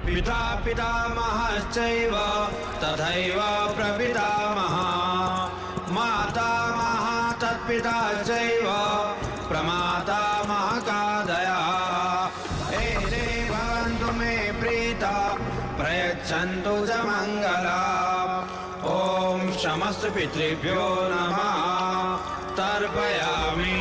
पिता पितामहश्चैव तथैव प्रपितामहः मातामहः तत्पिता चैव प्रमातामहकादयः एते भवन्तु मे प्रीता प्रयच्छन्तु च मङ्गलम्। ॐ समस्त पितृभ्यो नमः तर्पयामि।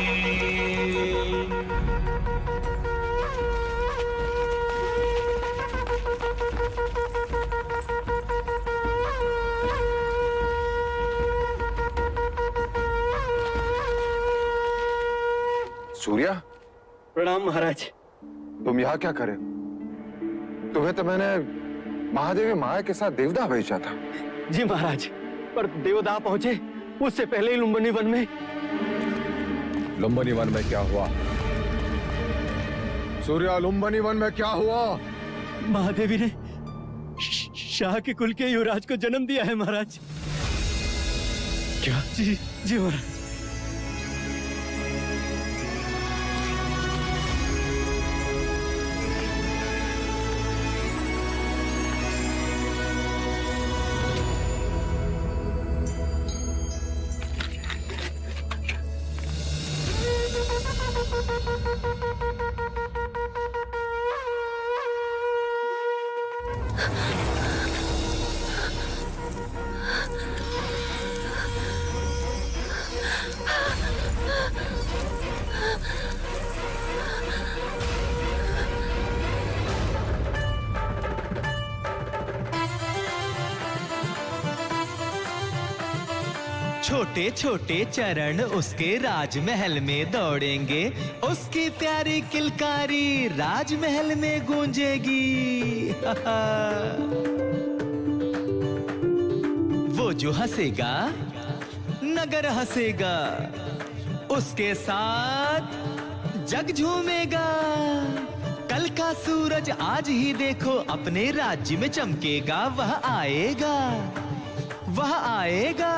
सूर्या, प्रणाम महाराज। तुम यहाँ क्या करे? तुम्हें तो मैंने महादेवी माया के साथ देवदाह भेजा था। जी महाराज, पर देवदाह पहुंचे उससे पहले ही लुम्बिनी वन में। लुम्बिनी वन में क्या हुआ? सूर्या, लुम्बिनी वन में क्या हुआ? महादेवी ने शाह के कुल के युवराज को जन्म दिया है महाराज। क्या? जी जी महाराज। छोटे छोटे चरण उसके राजमहल में दौड़ेंगे, उसकी प्यारी किलकारी राजमहल में गूंजेगी। वो जो हंसेगा नगर हंसेगा, उसके साथ जग झूमेगा। कल का सूरज आज ही देखो अपने राज्य में चमकेगा। वह आएगा, वह आएगा।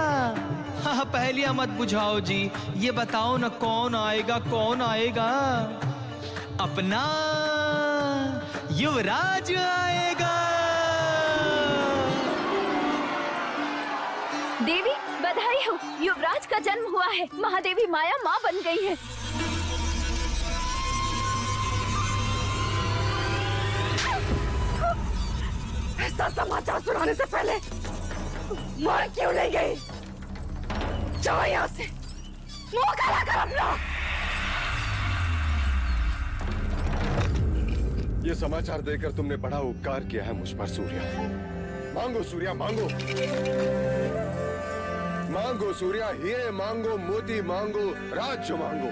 हाँ, पहेलियां मत बुझाओ जी, ये बताओ ना कौन आएगा, कौन आएगा? अपना युवराज आएगा। देवी बधाई हो, युवराज का जन्म हुआ है। महादेवी माया माँ बन गई है। ऐसा समाचार सुनाने से पहले मर क्यों नहीं गई? जाओ यहाँ से, मुंह काला कर अपना। ये समाचार देकर तुमने बड़ा उपकार किया है मुझ पर सूर्या। मांगो सूर्या, मांगो मांगो सूर्या, हीरे मांगो, मोती मांगो, राज्य मांगो।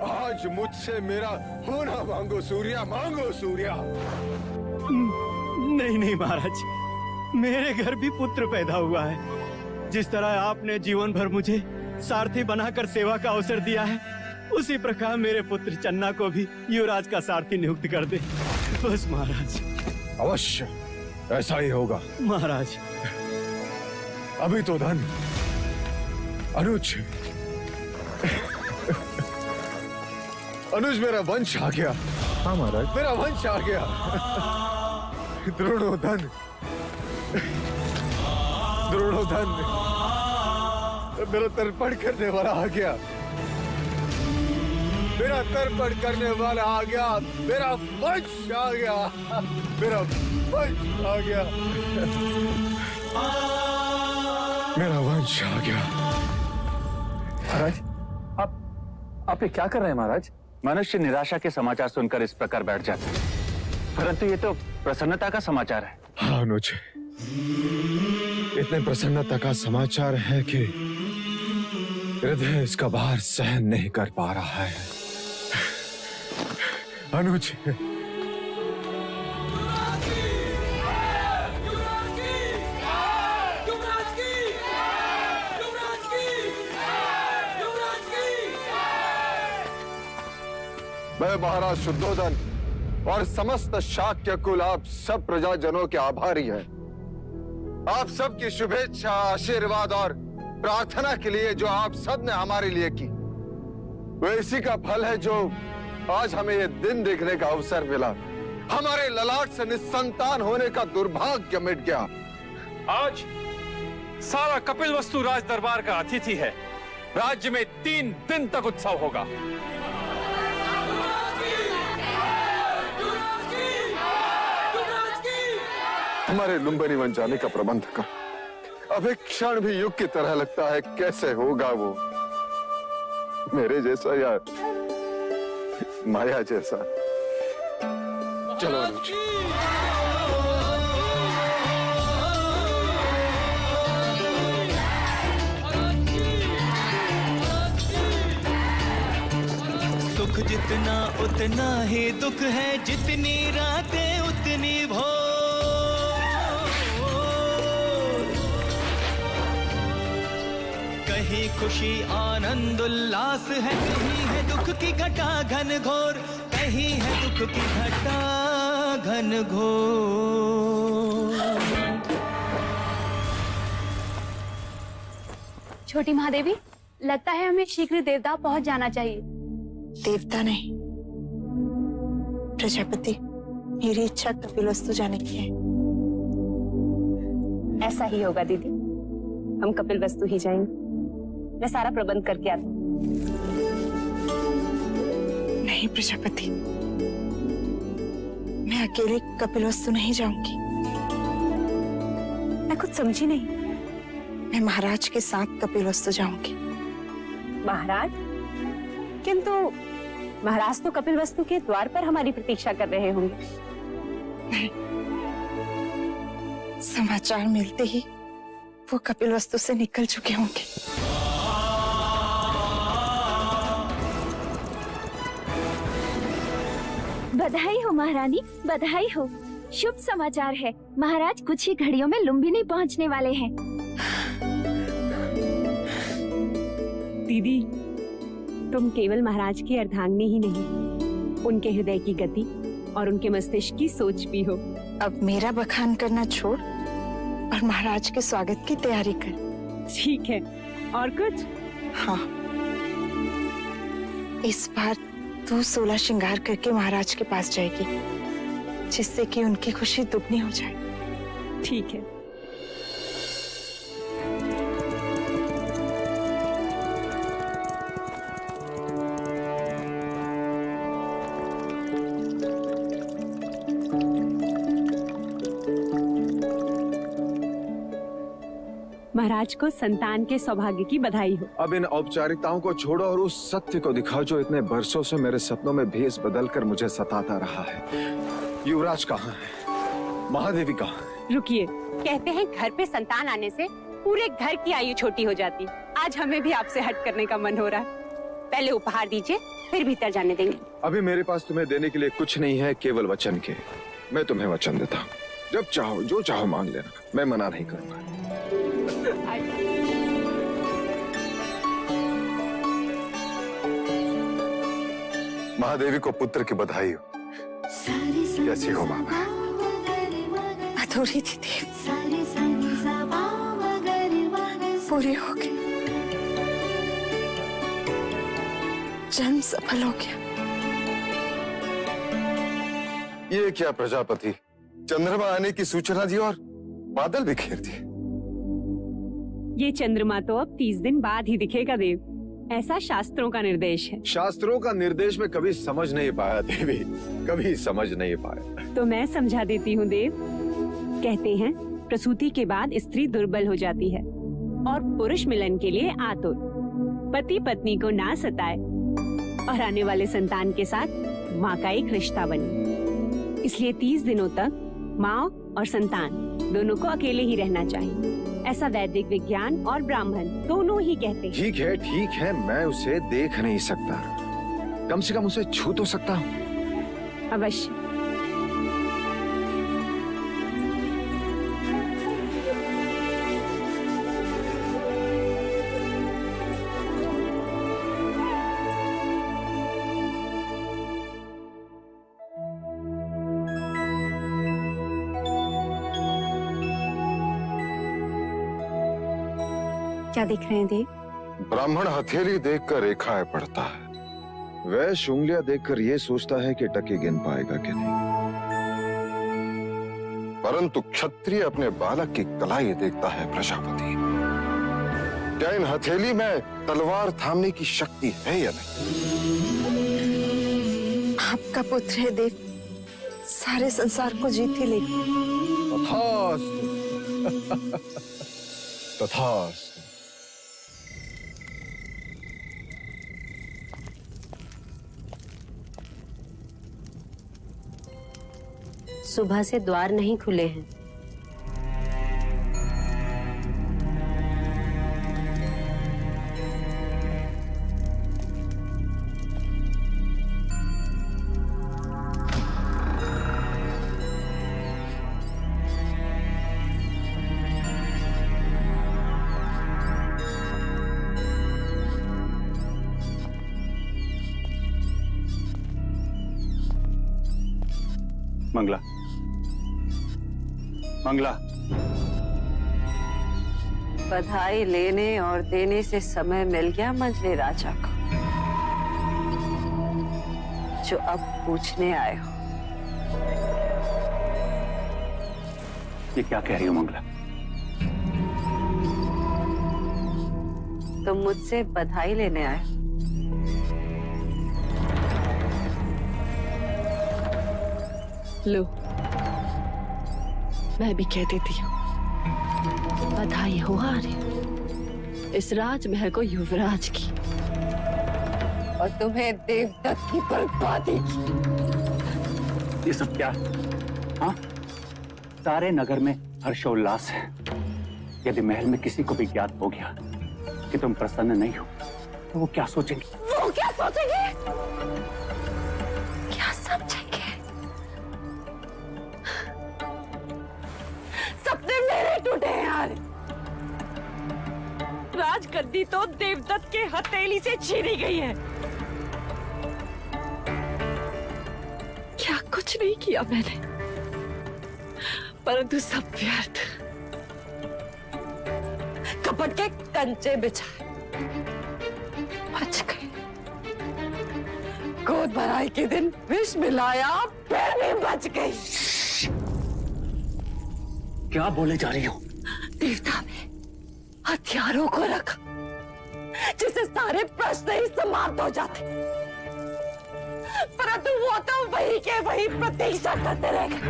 आज मुझसे मेरा होना मांगो सूर्या, मांगो सूर्या। नहीं नहीं महाराज, मेरे घर भी पुत्र पैदा हुआ है। जिस तरह आपने जीवन भर मुझे सारथी बनाकर सेवा का अवसर दिया है, उसी प्रकार मेरे पुत्र चन्ना को भी युवराज का सारथी नियुक्त कर दे बस महाराज। अवश्य ऐसा ही होगा महाराज। अभी तो धन अनुज अनुज मेरा वंश आ गया। हाँ महाराज, मेरा वंश आ गया। द्रोणोधन, द्रोणोधन मेरा तर्पण करने वाला आ गया। मेरा तर्पण करने वाला आ गया। मेरा वंश आ गया। मेरा वंश आ गया। मेरा वंश आ गया। महाराज आप ये क्या कर रहे हैं महाराज? मनुष्य निराशा के समाचार सुनकर इस प्रकार बैठ जाता है, परंतु ये तो प्रसन्नता का समाचार है। हाँ अनुज, इतने प्रसन्नता का समाचार है कि हृदय इसका भार सहन नहीं कर पा रहा है। अनुज, मैं महाराज शुद्धोधन और समस्त शाक्य कुल आप सब प्रजाजनों के आभारी हैं। आप सबकी शुभेच्छा, आशीर्वाद और प्रार्थना के लिए जो आप सब ने हमारे लिए की, वो इसी का फल है जो आज हमें ये दिन देखने का अवसर मिला। हमारे ललाट से निस्संतान होने का दुर्भाग्य मिट गया। आज सारा कपिल वस्तु राज दरबार का अतिथि है। राज्य में 3 दिन तक उत्सव होगा। हमारे लुम्बिनी बन जाने का प्रबंध कर। अब एक क्षण भी युग की तरह लगता है। कैसे होगा वो मेरे जैसा या माया जैसा? चलो अनुज। सुख जितना उतना ही दुख है, जितनी रातें उतनी भोर। कहीं खुशी आनंद उल्लास है, कहीं है दुख की घटा घन घोर, कहीं है दुख की घटा घन घोर। छोटी महादेवी, लगता है हमें शीघ्र देवता पहुंच जाना चाहिए। देवता नहीं, प्रजापति। मेरी इच्छा कपिलवस्तु जाने की है। ऐसा ही होगा दीदी, हम कपिलवस्तु ही जाएंगे। मैं सारा प्रबंध करके आती हूँ। नहीं प्रजापति, मैं अकेले कपिलवस्तु नहीं जाऊंगी। मैं कुछ समझी नहीं। मैं महाराज के साथ कपिलवस्तु जाऊंगी। महाराज? किंतु महाराज तो कपिलवस्तु के द्वार पर हमारी प्रतीक्षा कर रहे होंगे। नहीं, समाचार मिलते ही वो कपिलवस्तु से निकल चुके होंगे। बधाई हो महारानी, बधाई हो। शुभ समाचार है। महाराज कुछ ही घड़ियों में लुम्बिनी पहुंचने वाले हैं। दीदी, तुम केवल महाराज की अर्धांगिनी ही नहीं, उनके हृदय की गति और उनके मस्तिष्क की सोच भी हो। अब मेरा बखान करना छोड़ और महाराज के स्वागत की तैयारी कर। ठीक है, और कुछ? हाँ, इस बार तू 16 श्रृंगार करके महाराज के पास जाएगी, जिससे कि उनकी खुशी दुगनी हो जाए। ठीक है। महाराज को संतान के सौभाग्य की बधाई हो। अब इन औपचारिकताओं को छोड़ो और उस सत्य को दिखाओ जो इतने बरसों से मेरे सपनों में भेस बदलकर मुझे सताता रहा है। युवराज कहाँ है? महादेवी कहाँ है? रुकिए, कहते हैं घर पे संतान आने से पूरे घर की आयु छोटी हो जाती। आज हमें भी आपसे हट करने का मन हो रहा है। पहले उपहार दीजिए, फिर भीतर जाने देंगे। अभी मेरे पास तुम्हें देने के लिए कुछ नहीं है, केवल वचन के। मैं तुम्हें वचन देता हूँ, जब चाहो जो चाहो मांग लेना, मैं मना नहीं करूंगा। महादेवी को पुत्र की बधाई हो। कैसी हो मामा? अधूरी थी देव, पूरी हो गई। जन्म सफल हो गया। ये क्या प्रजापति, चंद्रमा आने की सूचना दी और बादल भी घेर दिए। ये चंद्रमा तो अब 30 दिन बाद ही दिखेगा देव, ऐसा शास्त्रों का निर्देश है। शास्त्रों का निर्देश में कभी समझ नहीं पाया देवी, कभी समझ नहीं पाया। तो मैं समझा देती हूँ देव। कहते हैं प्रसूति के बाद स्त्री दुर्बल हो जाती है और पुरुष मिलन के लिए आतुर। पति पत्नी को ना सताए और आने वाले संतान के साथ माँ का एक रिश्ता बने। इसलिए 30 दिनों तक माँ और संतान दोनों को अकेले ही रहना चाहिए। ऐसा वैदिक विज्ञान और ब्राह्मण दोनों ही कहते हैं। ठीक है, मैं उसे देख नहीं सकता, कम से कम उसे छू तो सकता हूँ। अवश्य। क्या देख रहे हैं देव? ब्राह्मण हथेली देखकर रेखाएं पढ़ता है, वैश्य उंगलियां देखकर ये सोचता है कि टके गिन पाएगा कि नहीं। परंतु क्षत्रिय अपने बालक की कलाई देखता है प्रजापति। क्या इन हथेली में तलवार थामने की शक्ति है या नहीं? आपका पुत्र है देव, सारे संसार को जीत ही लेगी। तथास्तु। तथास्तु। सुबह से द्वार नहीं खुले हैं। मंगला, मंगला। बधाई लेने और देने से समय मिल गया मंझले राजा को, जो अब पूछने आए हो। ये क्या कह रही हो मंगला? तुम मुझसे बधाई लेने आए हो। लो, मैं भी कह देती हूँ, बधाई हो आर्य, इस राजमहल को युवराज की और तुम्हें देवदत्त की बर्बादी की। ये सब क्या? हाँ, सारे नगर में हर्षोल्लास है। यदि महल में किसी को भी ज्ञात हो गया कि तुम प्रसन्न नहीं हो, तो वो क्या सोचेंगे? वो क्या सोचेंगे? क्या समझेंगे? सपने मेरे टूटे हैं यार। राजगद्दी तो देवदत्त के हथेली से छीनी गई है। क्या कुछ नहीं किया मैंने, परंतु सब व्यर्थ। कपट के कंचे बिछाए, बच गए। गोद भराई के दिन विष मिलाया, फिर भी बच गई। क्या बोले जा रही हो? देवता में हथियारों को रखा, जिससे सारे प्रश्न ही समाप्त हो जाते, परंतु वो तो वही के वही प्रतीक्षा करते रह गए।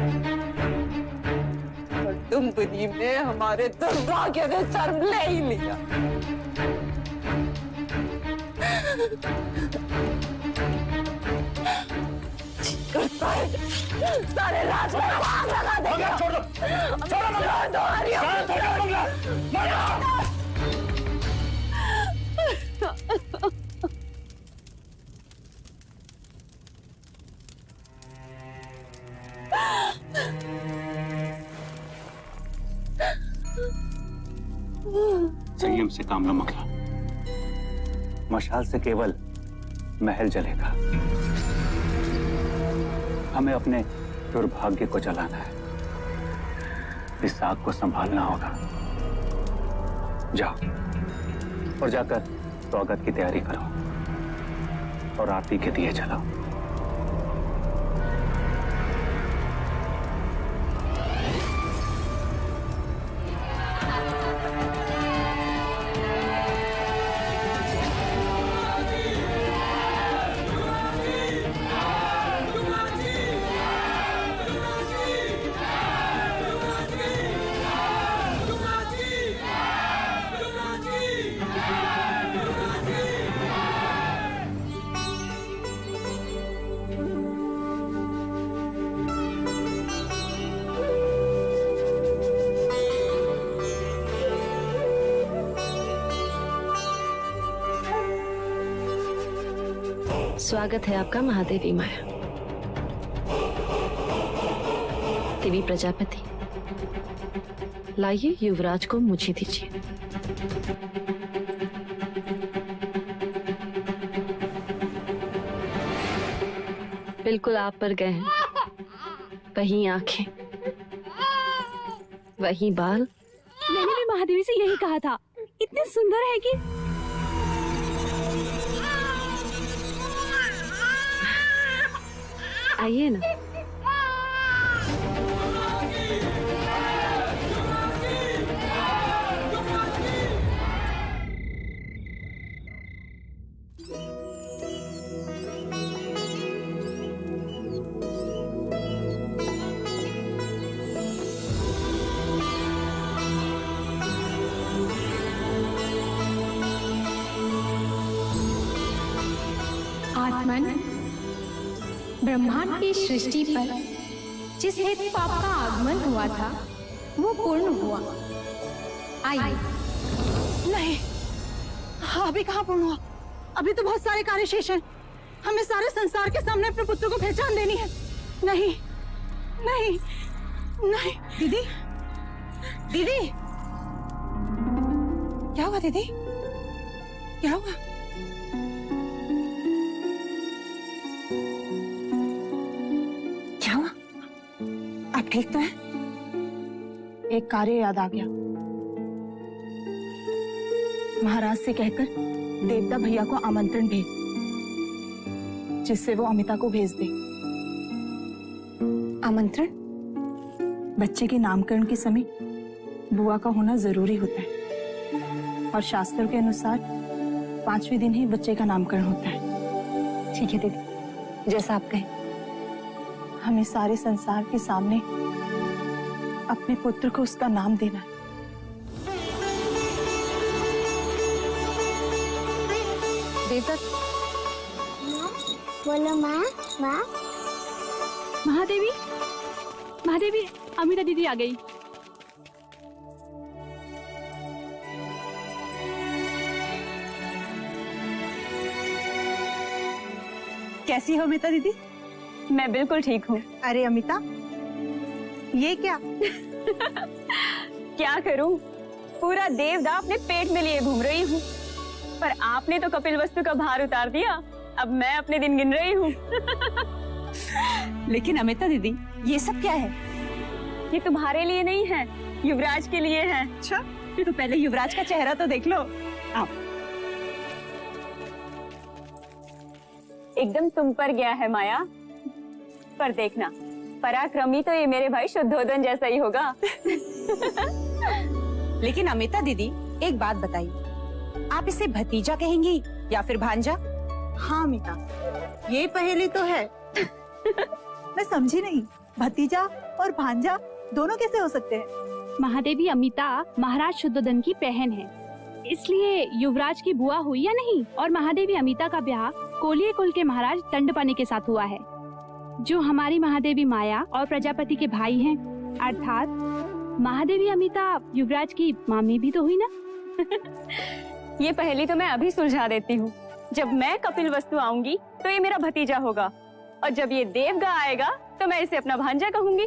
और तुम बुद्धि में हमारे दुर्भाग्य ने जन्म ले ही लिया। करता है सारे राज में आग लगा देगा। छोड़ दो, छोड़ दो। संयम से काम लो मंगला। मशाल से केवल महल जलेगा, हमें अपने दुर्भाग्य को जलाना है। इस आग को संभालना होगा। जाओ और जाकर स्वागत की तैयारी करो और आरती के दिए जलाओ। स्वागत है आपका महादेवी माया। देवी प्रजापति, लाइए युवराज को मुझे दीजिए। बिल्कुल आप पर गए हैं, वही आंखें, वही बाल। मैंने भी महादेवी से यही कहा था, इतने सुंदर है कि। आइए ना। लक्ष्मण, ब्रह्मांड की सृष्टि पर जिस हेतु आपका आगमन हुआ था वो पूर्ण हुआ। आइए। नहीं, अभी कहाँ पूर्ण हुआ? अभी तो बहुत सारे कार्य शेष हैं। हमें सारे संसार के सामने अपने पुत्र को पहचान देनी है। नहीं, नहीं, नहीं। दीदी, दीदी, क्या हुआ दीदी? क्या हुआ? क्या हुआ? आप ठीक तो हैं? एक कार्य याद आ गया। महाराज से कहकर देवता भैया को आमंत्रण भेज, जिससे वो अमिता को भेज दे। आमंत्रण? बच्चे के नामकरण के समय बुआ का होना जरूरी होता है और शास्त्रों के अनुसार 5वें दिन ही बच्चे का नामकरण होता है। ठीक है दीदी, जैसा आप कहें। हमें सारे संसार के सामने अपने पुत्र को उसका नाम देना है। देवता, बोलो माँ। माँ, महादेवी, महादेवी, अमिता दीदी आ गई। कैसी हो अमिता दीदी? मैं बिल्कुल ठीक हूँ। अरे अमिता, ये क्या? क्या करूँ, पूरा देवदा अपने पेट में लिए घूम रही हूँ, पर आपने तो कपिल वस्तु का भार उतार दिया। अब मैं अपने दिन गिन रही हूँ। लेकिन अमिता दीदी, ये सब क्या है? ये तुम्हारे लिए नहीं है, युवराज के लिए है। अच्छा, तो पहले युवराज का चेहरा तो देख लो। आओ। एकदम तुम पर गया है माया, पर देखना, पराक्रमी तो ये मेरे भाई शुद्धोदन जैसा ही होगा। लेकिन अमिता दीदी, एक बात बताइए, आप इसे भतीजा कहेंगी या फिर भांजा? हाँ अमिता, ये पहेली तो है। मैं समझी नहीं, भतीजा और भांजा दोनों कैसे हो सकते हैं? महादेवी अमिता महाराज शुद्धोदन की बहन है, इसलिए युवराज की बुआ हुई या नहीं। और महादेवी अमिता का ब्याह कोलिये कुल के महाराज दंडपानी के साथ हुआ है, जो हमारी महादेवी माया और प्रजापति के भाई हैं। अर्थात महादेवी अमिता युवराज की मामी भी तो हुई ना। ये पहेली तो मैं अभी सुलझा देती हूँ। जब मैं कपिल वस्तु आऊंगी तो ये मेरा भतीजा होगा, और जब ये देवगा आएगा तो मैं इसे अपना भांजा कहूंगी।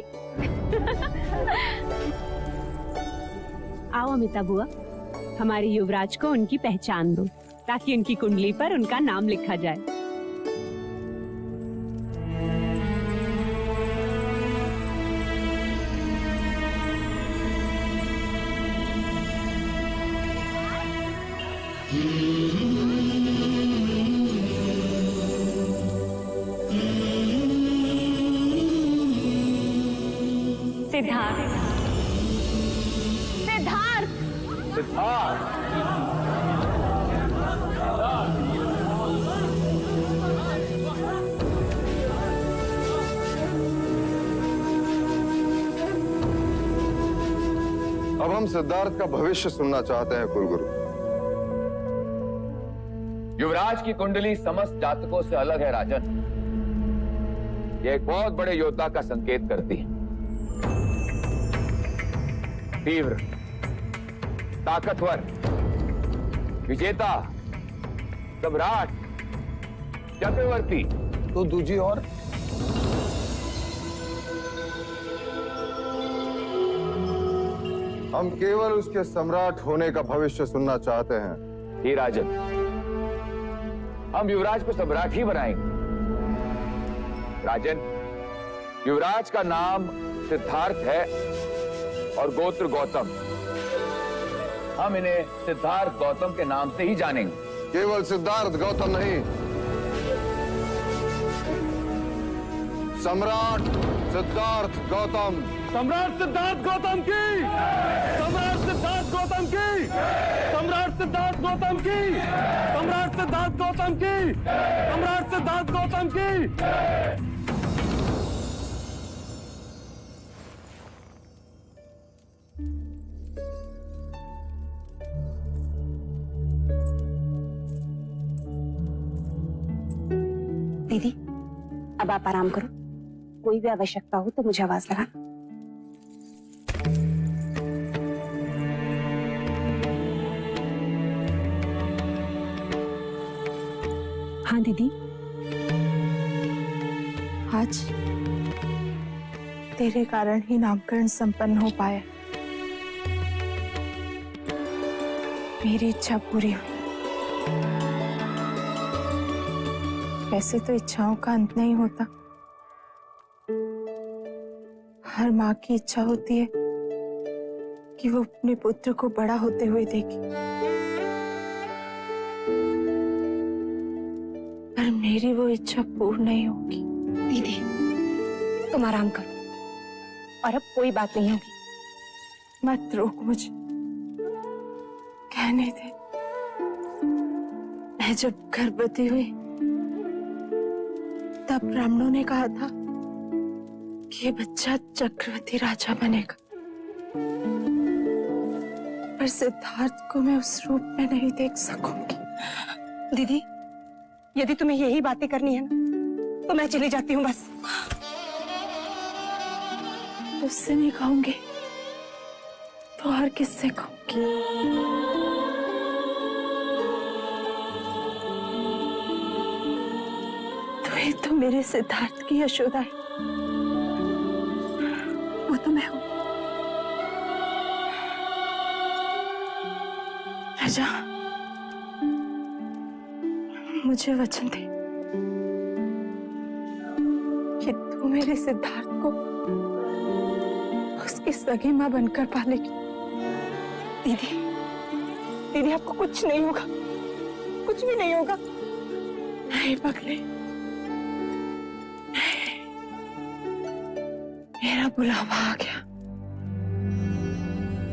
आओ अमिता बुआ, हमारे युवराज को उनकी पहचान दो, ताकि उनकी कुंडली पर उनका नाम लिखा जाए। सिद्धार्थ, सिद्धार्थ, सिद्धार्थ, अब हम सिद्धार्थ का भविष्य सुनना चाहते हैं कुलगुरु। युवराज की कुंडली समस्त जातकों से अलग है राजन। ये एक बहुत बड़े योद्धा का संकेत करती है। तीव्र, ताकतवर, विजेता, सम्राट, चक्रवर्ती, तो दूजी और हम केवल उसके सम्राट होने का भविष्य सुनना चाहते हैं। ही राजन, हम युवराज को सम्राट ही बनाएंगे। राजन, युवराज का नाम सिद्धार्थ है और गोत्र गौतम। हम इन्हें सिद्धार्थ गौतम के नाम से ही जानेंगे। केवल सिद्धार्थ गौतम नहीं, सम्राट सिद्धार्थ गौतम। सम्राट सिद्धार्थ गौतम की, सम्राट सिद्धार्थ गौतम की, सम्राट सिद्धार्थ गौतम की, सम्राट सिद्धार्थ गौतम की, सम्राट सिद्धार्थ गौतम की। अब आप आराम करो, कोई भी आवश्यकता हो तो मुझे आवाज लगाना। हाँ दीदी। आज तेरे कारण ही नामकरण संपन्न हो पाया। मेरी इच्छा पूरी हुई। वैसे तो इच्छाओं का अंत नहीं होता। हर माँ की इच्छा होती है कि वो अपने पुत्र को बड़ा होते हुए देखे, पर मेरी वो इच्छा पूर्ण नहीं होगी। दीदी तुम आराम करो और अब कोई बात नहीं होगी। मत रोक मुझे, कहने दे। मैं जब गर्भवती हुई तब ब्राह्मणों ने कहा था कि ये बच्चा चक्रवर्ती राजा बनेगा, पर सिद्धार्थ को मैं उस रूप में नहीं देख सकूंगी। दीदी यदि तुम्हें यही बातें करनी है ना तो मैं चली जाती हूँ बस। उससे नहीं कहूंगी तो और किससे कहूंगी? तो ये तो मेरे सिद्धार्थ की यशोदा है। वो तो मैं हूं। राजा मुझे वचन दे कि तू मेरे सिद्धार्थ को उसकी सगी मां बनकर पालेगी। दीदी दीदी आपको कुछ नहीं होगा, कुछ भी नहीं होगा। नहीं पगले, मेरा बुलावा आ गया,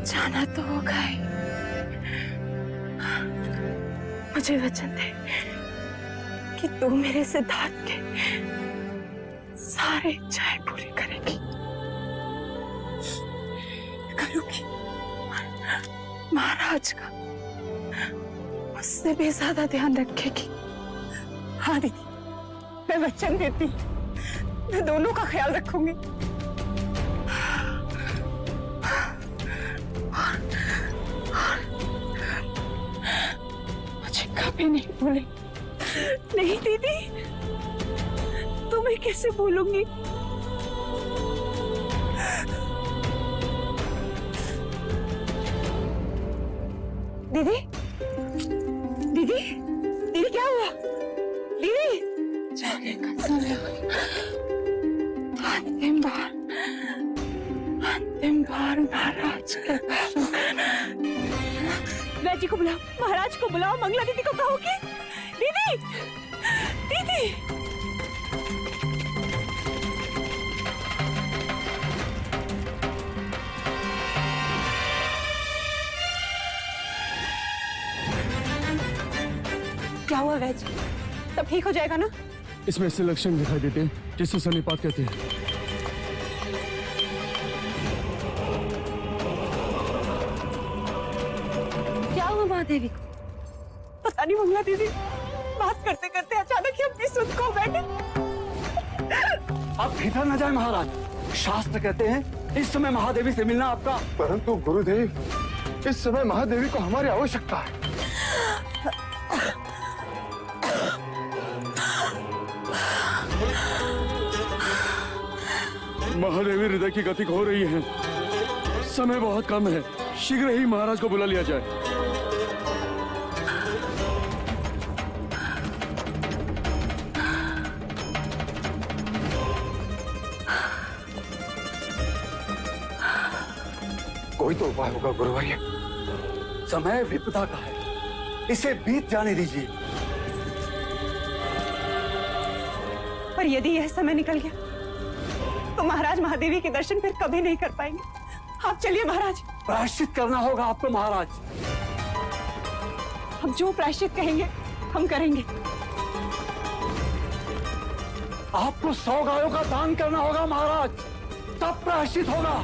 जाना तो होगा ही। मुझे वचन दे कि तू मेरे सिद्धार्थ के सारे इच्छाएं पूरी करेगी। करूंगी। महाराज का उससे भी ज्यादा ध्यान रखेगी। हाँ दीदी मैं वचन देती, मैं दोनों का ख्याल रखूंगी। मुझे कभी नहीं भूलेगी। नहीं दीदी तुम्हें कैसे भूलूंगी? दीदी दीदी दीदी क्या हुआ? दीदी जाने का समय अंतिम बार महाराज के वैजी को बुलाओ, महाराज को बुलाओ, मंगला दीदी को कहो कि दीदी दीदी। क्या हुआ वैज? सब ठीक हो जाएगा ना? इसमें ऐसे लक्षण दिखाई देते हैं जिसे सन्निपात कहते हैं। क्या हुआ महादेवी को? पता नहीं मंगला दीदी बात करते करते अचानक ही अपनी सुध खो बैठे। आप भीतर न जाए महाराज, शास्त्र कहते हैं इस समय महादेवी से मिलना आपका। परंतु गुरुदेव, इस समय महादेवी को हमारी आवश्यकता है। महादेवी हृदय की गति हो रही है, समय बहुत कम है, शीघ्र ही महाराज को बुला लिया जाए। कोई तो उपाय होगा गुरुवर्य। समय विपदा का है, इसे बीत जाने दीजिए। पर यदि यह समय निकल गया तो महाराज महादेवी के दर्शन फिर कभी नहीं कर पाएंगे। आप चलिए महाराज। प्रायश्चित करना होगा आपको महाराज। हम जो प्रायश्चित कहेंगे हम करेंगे। आपको 100 गायों का दान करना होगा महाराज, तब प्रायश्चित होगा।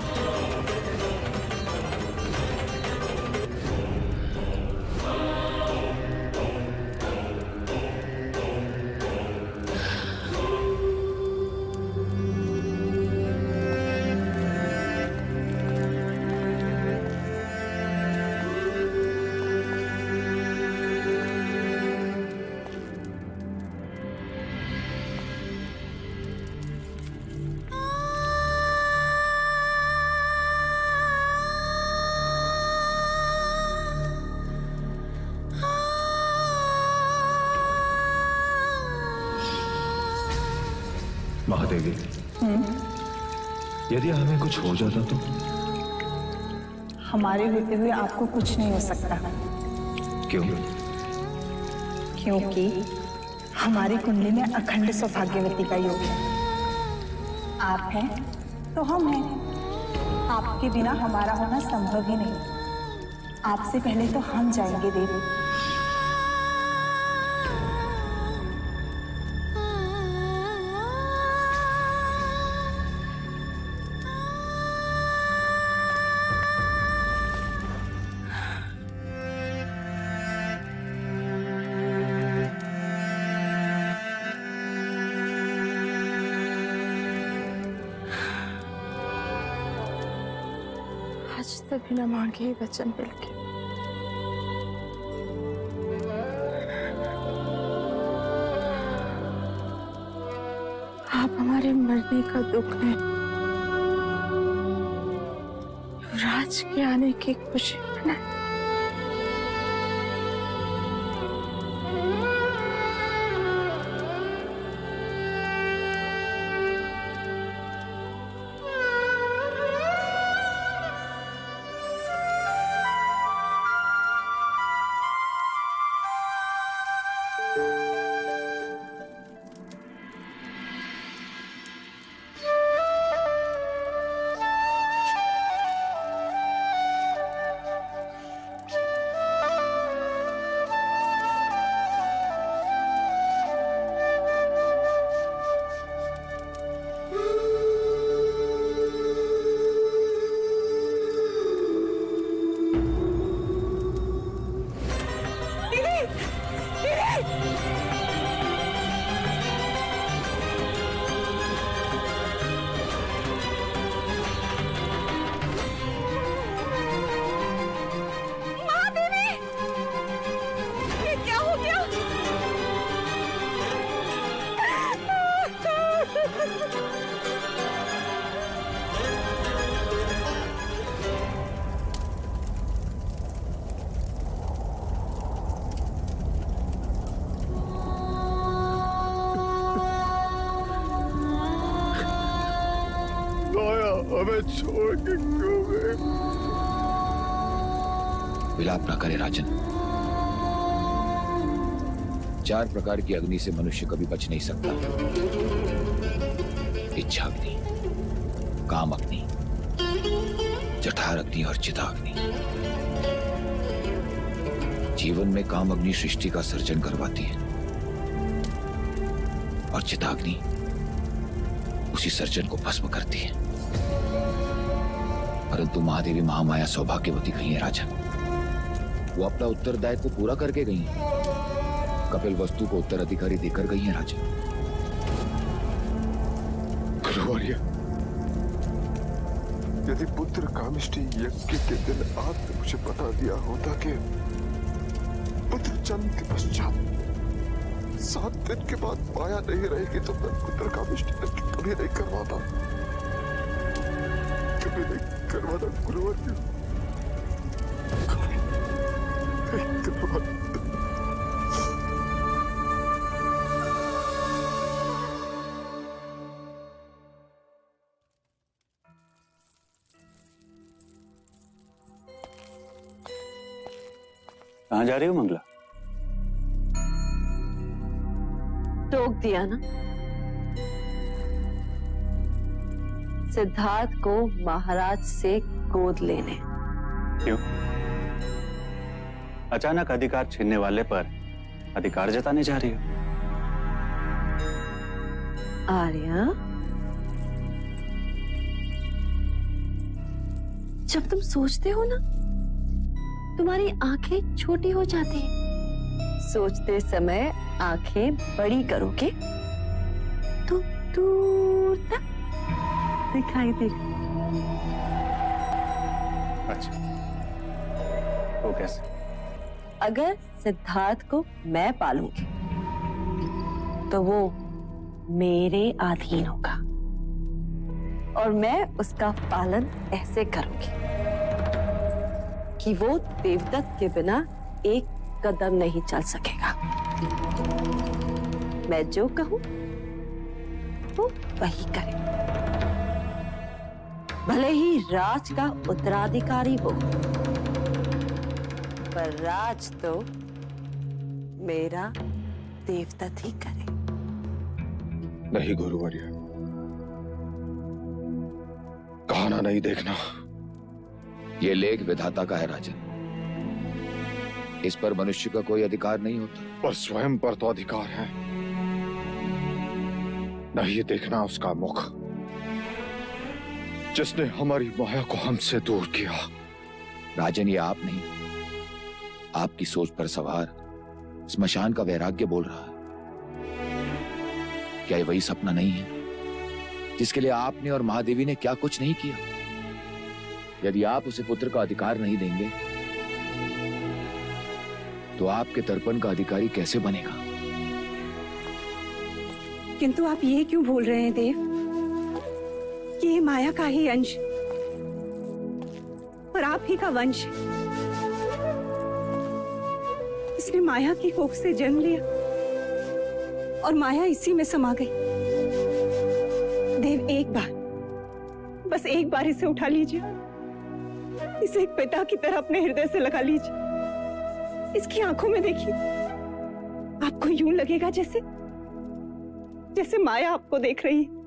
महादेवी, यदि हमें कुछ हो जाता तो? हमारे होते हुए आपको कुछ नहीं हो सकता। क्यों? क्योंकि हमारी कुंडली में अखंड सौभाग्यवती का योग है। आप हैं तो हम हैं। आपके बिना हमारा होना संभव ही नहीं। आपसे पहले तो हम जाएंगे देवी। आज तक बिना मांगे ही वचन मिल गए। आप हमारे मरने का दुख है, युवराज के आने की खुशी मनाए। हमें छोड़ के क्यों गए? विलाप न करे राजन। 4 प्रकार की अग्नि से मनुष्य कभी बच नहीं सकता। इच्छा अग्नि, काम अग्नि, जठार अग्नि और चिताग्नि। जीवन में काम अग्नि सृष्टि का सर्जन करवाती है और चिताग्नि उसी सर्जन को भस्म करती है। परंतु महादेवी महामाया सौभाग्यवती गई है राजन। वो अपना उत्तरदायित्व पूरा करके गई है। कपिल वस्तु को उत्तराधिकारी देकर गई है राजन। गुरुवर्य, यदि पुत्र कामिष्ठी यज्ञ के दिन आपने मुझे बता दिया होता कि पुत्र जन्म के पश्चात 7 दिन के बाद माया नहीं रहेगी तो मैं पुत्र कामिष्ठी यज्ञ कभी नहीं करवाता। कभी नहीं करवाता गुरुवर्य। कहाँ जा रही हो मंगला? रोक दिया ना। सिद्धार्थ को महाराज से गोद लेने। क्यों? अचानक अधिकार छीनने वाले पर अधिकार जताने जा रही हो? आर्या, जब तुम सोचते हो ना, तुम्हारी आंखें छोटी हो जाती हैं। सोचते समय आंखें बड़ी करोगे तो दूर तक दिखाई देगी। अच्छा, वो कैसे? अगर सिद्धार्थ को मैं पालूंगी तो वो मेरे अधीन होगा और मैं उसका पालन ऐसे करूंगी कि वो देवदत्त के बिना एक कदम नहीं चल सकेगा। मैं जो कहूं वो वही करे। भले ही राज का उत्तराधिकारी वो, पर राज तो मेरा देवदत्त ही करे। नहीं गुरुवर्य, कहाना नहीं देखना। ये लेख विधाता का है राजन, इस पर मनुष्य का कोई अधिकार नहीं होता। पर स्वयं पर तो अधिकार है। नहीं देखना उसका मुख, जिसने हमारी माया को हमसे दूर किया। राजन, ये आप नहीं, आपकी सोच पर सवार स्मशान का वैराग्य बोल रहा है। क्या ये वही सपना नहीं है जिसके लिए आपने और महादेवी ने क्या कुछ नहीं किया? यदि आप उसे पुत्र का अधिकार नहीं देंगे तो आपके तर्पण का अधिकारी कैसे बनेगा? किंतु आप ये क्यों बोल रहे हैं देव कि ये माया का ही अंश और आप ही का वंश? इसने माया की कोख से जन्म लिया और माया इसी में समा गई। देव, एक बार, बस एक बार इसे उठा लीजिए, इसे एक पिता की तरह अपने हृदय से लगा लीजिए। इसकी आंखों में देखिए, आपको यूं लगेगा जैसे जैसे माया आपको देख रही है।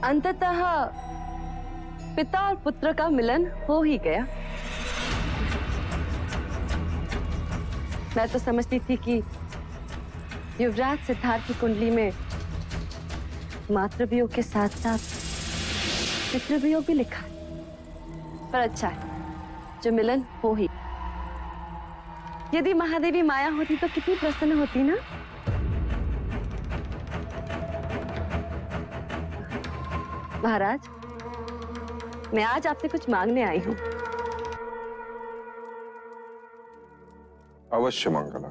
अंततः पिता और पुत्र का मिलन हो ही गया। मैं तो समझती थी कि युवराज सिद्धार्थ की कुंडली में मातृवियोग के साथ साथ पितृवियोग भी लिखा है, पर अच्छा है जो मिलन हो ही। यदि महादेवी माया होती तो कितनी प्रसन्न होती ना। महाराज, मैं आज आपसे कुछ मांगने आई हूँ। अवश्य मंगला,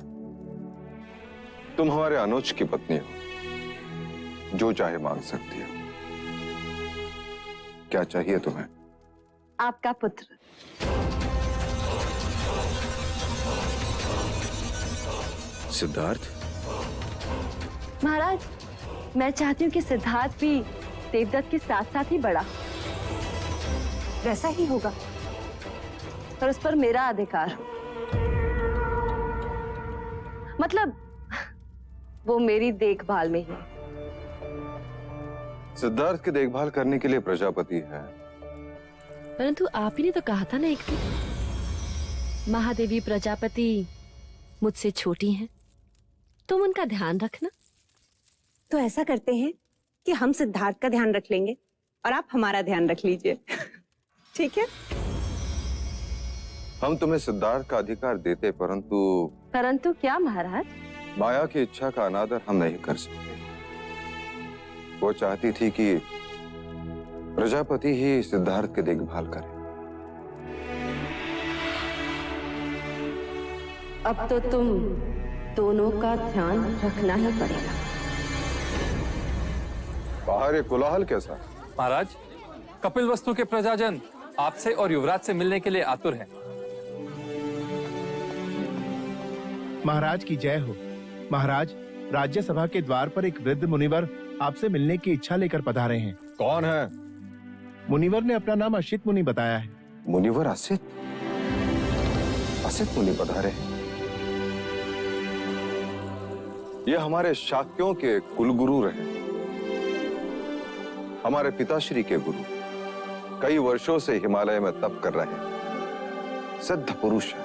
तुम हमारे अनुज की पत्नी हो, जो चाहे मांग सकती हो। क्या चाहिए तुम्हें? आपका पुत्र। सिद्धार्थ? महाराज, मैं चाहती हूँ कि सिद्धार्थ भी देवदत्त के साथ साथ ही बड़ा। वैसा ही होगा, पर उस पर मेरा अधिकार हो। मतलब वो मेरी देखभाल में ही। सिद्धार्थ की देखभाल करने के लिए प्रजापति है। परंतु आप ही ने तो कहा था ना एक दिन, महादेवी प्रजापति मुझसे छोटी हैं, तुम उनका ध्यान रखना। तो ऐसा करते हैं कि हम सिद्धार्थ का ध्यान रख लेंगे और आप हमारा ध्यान रख लीजिए। ठीक है? हम तुम्हें सिद्धार्थ का अधिकार देते, परंतु क्या महाराज? माया की इच्छा का अनादर हम नहीं कर सकते। वो चाहती थी कि प्रजापति ही सिद्धार्थ की देखभाल करे। अब तो तुम दोनों का ध्यान रखना ही पड़ेगा। बाहर ये कोलाहल कैसा? महाराज, कपिलवस्तु के प्रजाजन आपसे और युवराज से मिलने के लिए आतुर हैं। महाराज की जय हो। महाराज, राज्यसभा के द्वार पर एक वृद्ध मुनिवर आपसे मिलने की इच्छा लेकर पधारे हैं। कौन है? मुनिवर ने अपना नाम असित मुनि बताया है। मुनिवर असित? दुर्वासित मुनि पधारे। ये हमारे शाक्यों के कुलगुरु रहे, हमारे पिताश्री के गुरु। कई वर्षों से हिमालय में तप कर रहे हैं, सिद्ध पुरुष है,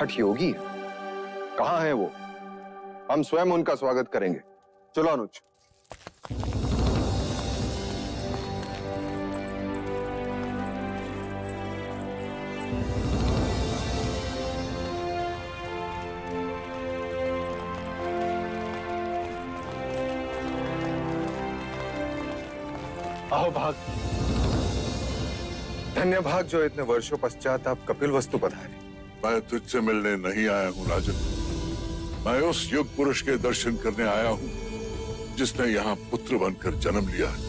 हठ योगी है। कहां है वो? हम स्वयं उनका स्वागत करेंगे। चलो अनुज। आओ भाग। धन्य भाग जो इतने वर्षों पश्चात आप कपिल वस्तु पधारे। मैं तुझसे मिलने नहीं आया हूं राजन, मैं उस युग पुरुष के दर्शन करने आया हूं जिसने यहाँ पुत्र बनकर जन्म लिया है।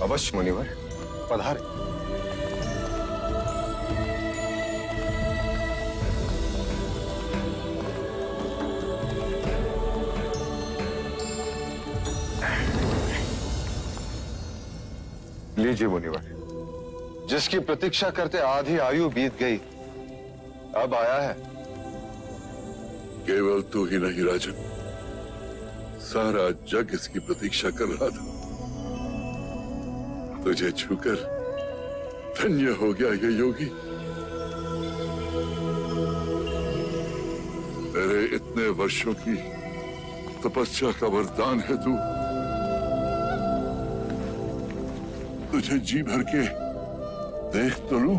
अवश्य मुनिवर, पधारे। लीजिए मुनिवर, जिसकी प्रतीक्षा करते आधी आयु बीत गई, अब आया है। केवल तू ही नहीं राजन, सारा जग इसकी प्रतीक्षा कर रहा था। तुझे छूकर धन्य हो गया ये योगी। तेरे इतने वर्षों की तपस्या का वरदान है तू। तुझे जी भर के देख तो लूं।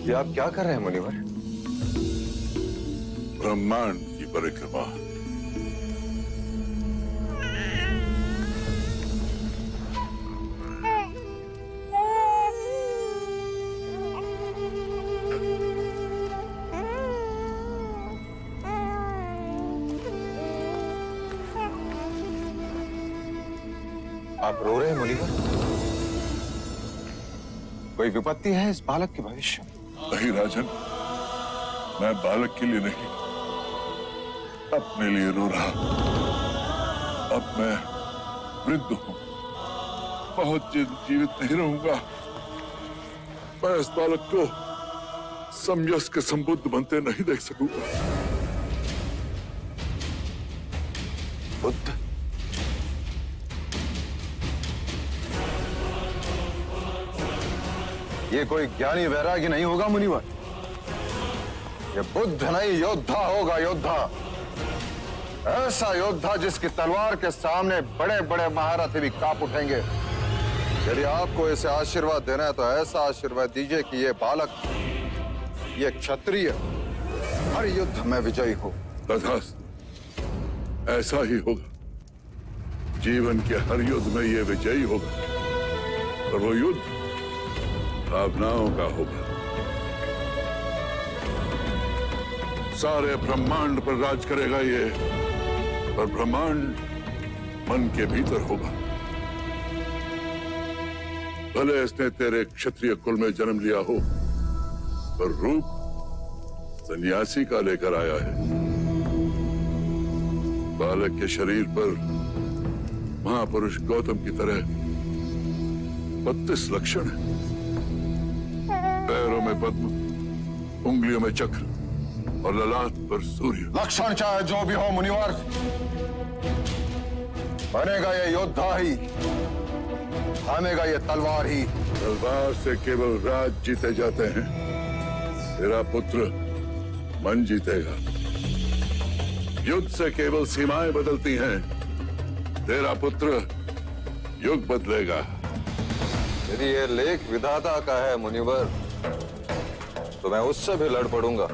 ये आप क्या कर रहे हैं मुनिवर? ब्रह्मांड की परिक्रमा। आप रो रहे हैं मुनिवर? कोई विपत्ति है इस बालक के भविष्य में? नहीं राजन, मैं बालक के लिए नहीं, अपने लिए रो रहा। अब मैं वृद्ध हूं, बहुत दिन जीवित नहीं रहूंगा। मैं इस बालक को समयस्क संबुद्ध बनते नहीं देख सकूंगा। बुद्ध? ये कोई ज्ञानी वैरागी नहीं होगा मुनिवर, ये बुद्ध नहीं, योद्धा होगा, योद्धा। ऐसा योद्धा जिसकी तलवार के सामने बड़े बड़े महारथी भी कांप उठेंगे। यदि आपको इसे आशीर्वाद देना है तो ऐसा आशीर्वाद दीजिए कि ये बालक, ये क्षत्रिय हर युद्ध में विजयी हो। तथास्तु, ऐसा ही होगा। जीवन के हर युद्ध में ये विजयी होगा, और वो युद्ध भावनाओं का होगा। सारे ब्रह्मांड पर राज करेगा ये, पर ब्रह्मांड मन के भीतर होगा। भले इसने तेरे क्षत्रिय कुल में जन्म लिया हो, पर रूप सन्यासी का लेकर आया है। बालक के शरीर पर महापुरुष गौतम की तरह 32 लक्षण है। पैरों में पद्म, उंगलियों में चक्र और ललाट पर सूर्य। लक्षण चाहे जो भी हो मुनिवर, बनेगा ये योद्धा ही, थामेगा ये तलवार ही। तलवार से केवल राज जीते जाते हैं, तेरा पुत्र मन जीतेगा। युद्ध से केवल सीमाएं बदलती हैं, तेरा पुत्र युग बदलेगा। यदि ये लेख विधाता का है मुनिवर, तो मैं उससे भी लड़ पड़ूंगा।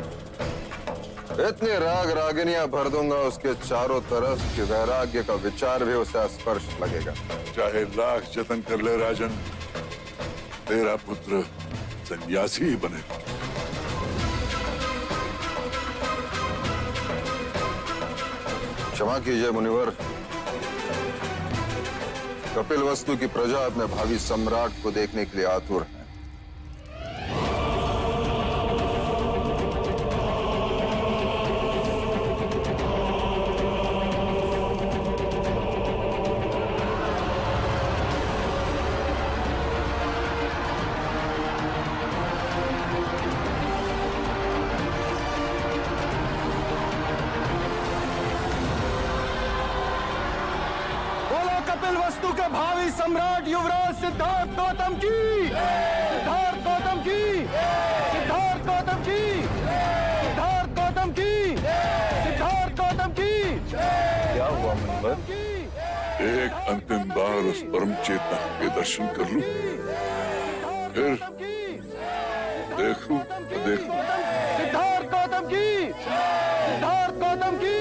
इतनी राग रागिनियां भर दूंगा उसके चारों तरफ कि वैराग्य का विचार भी उसे स्पर्श लगेगा। चाहे लाख जतन कर ले राजन, तेरा पुत्र सन्यासी ही बनेगा। क्षमा कीजिए मुनिवर, कपिलवस्तु की प्रजा अपने भावी सम्राट को देखने के लिए आतुर है। कपिलवस्तु के भावी सम्राट युवराज सिद्धार्थ गौतम की, सिद्धार्थ गौतम की, सिद्धार्थ गौतम की, सिद्धार्थ गौतम की, सिद्धार्थ गौतम की। क्या हुआ मुनिवर? एक अंतिम बार उस परम चेतना के दर्शन कर लूं, फिर देखूं तो देखूं। सिद्धार्थ गौतम की, सिद्धार्थ गौतम की,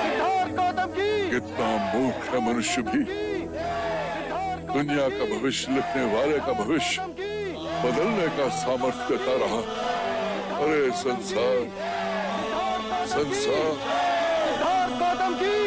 सिद्धार्थ गौतम की। कितना मूर्ख है मनुष्य भी, दुनिया का भविष्य लिखने वाले का भविष्य बदलने का सामर्थ्य देता रहा। अरे संसार, संसार। सिद्धार्थ गौतम की,